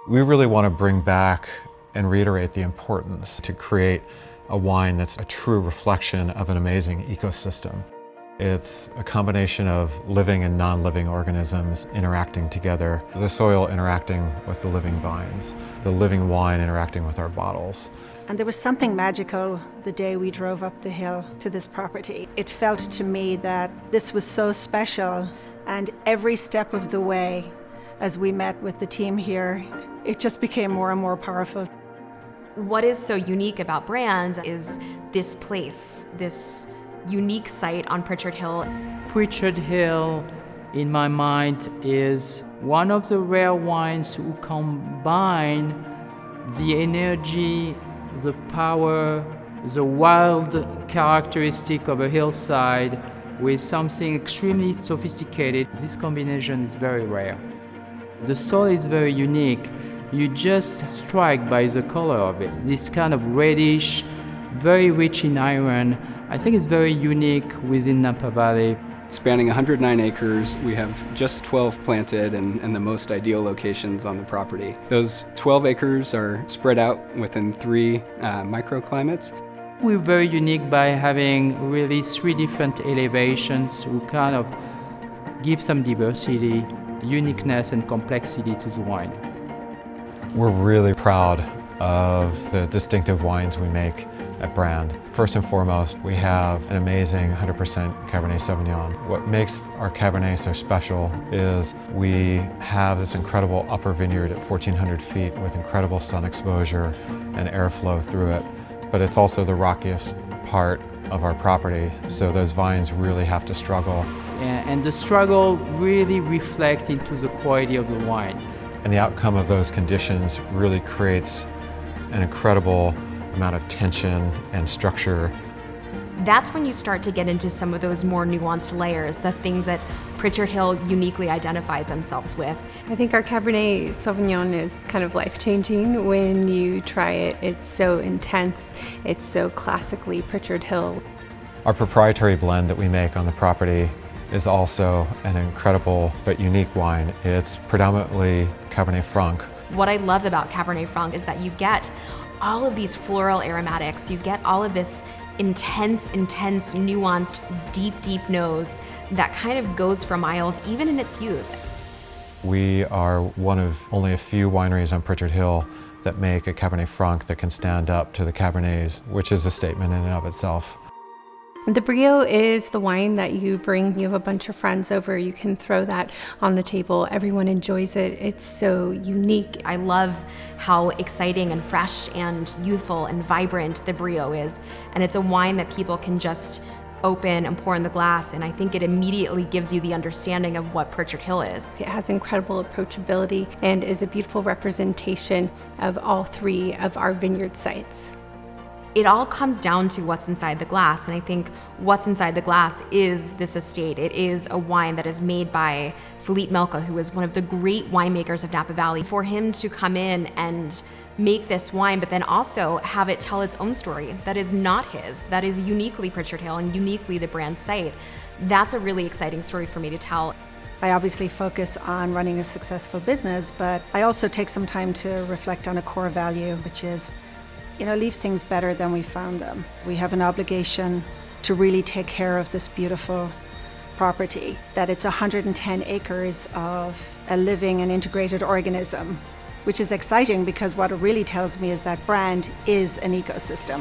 We really want to bring back and reiterate the importance to create a wine that's a true reflection of an amazing ecosystem. It's a combination of living and non-living organisms interacting together, the soil interacting with the living vines, the living wine interacting with our bottles. And there was something magical the day we drove up the hill to this property. It felt to me that this was so special, and every step of the way, as we met with the team here, it just became more and more powerful. What is so unique about Brand is this place, this unique site on Pritchard Hill. Pritchard Hill, in my mind, is one of the rare wines who combine the energy, the power, the wild characteristic of a hillside with something extremely sophisticated. This combination is very rare. The soil is very unique. You just strike by the color of it. This kind of reddish, very rich in iron. I think it's very unique within Napa Valley. Spanning 109 acres, we have just 12 planted and the most ideal locations on the property. Those 12 acres are spread out within 3 microclimates. We're very unique by having really 3 different elevations who kind of give some diversity, uniqueness and complexity to the wine. We're really proud of the distinctive wines we make at Brand. First and foremost, we have an amazing 100% Cabernet Sauvignon. What makes our Cabernet so special is we have this incredible upper vineyard at 1,400 feet with incredible sun exposure and airflow through it, but it's also the rockiest part of our property, so those vines really have to struggle. And the struggle really reflects into the quality of the wine. And the outcome of those conditions really creates an incredible amount of tension and structure. That's when you start to get into some of those more nuanced layers, the things that Pritchard Hill uniquely identifies themselves with. I think our Cabernet Sauvignon is kind of life-changing when you try it. It's so intense, it's so classically Pritchard Hill. Our proprietary blend that we make on the property is also an incredible but unique wine. It's predominantly Cabernet Franc. What I love about Cabernet Franc is that you get all of these floral aromatics, you get all of this intense, nuanced, deep nose that kind of goes for miles, even in its youth. We are one of only a few wineries on Pritchard Hill that make a Cabernet Franc that can stand up to the Cabernets, which is a statement in and of itself. The Brio is the wine that you bring. You have a bunch of friends over, you can throw that on the table. Everyone enjoys it. It's so unique. I love how exciting and fresh and youthful and vibrant the Brio is. And it's a wine that people can just open and pour in the glass, and I think it immediately gives you the understanding of what Pritchard Hill is. It has incredible approachability and is a beautiful representation of all 3 of our vineyard sites. It all comes down to what's inside the glass, and I think what's inside the glass is this estate. It is a wine that is made by Philippe Melka, who is one of the great winemakers of Napa Valley. For him to come in and make this wine, but then also have it tell its own story that is not his, that is uniquely Pritchard Hill and uniquely the Brand site, that's a really exciting story for me to tell. I obviously focus on running a successful business, but I also take some time to reflect on a core value, which is, leave things better than we found them. We have an obligation to really take care of this beautiful property, that it's 110 acres of a living and integrated organism, which is exciting because what it really tells me is that Brand is an ecosystem.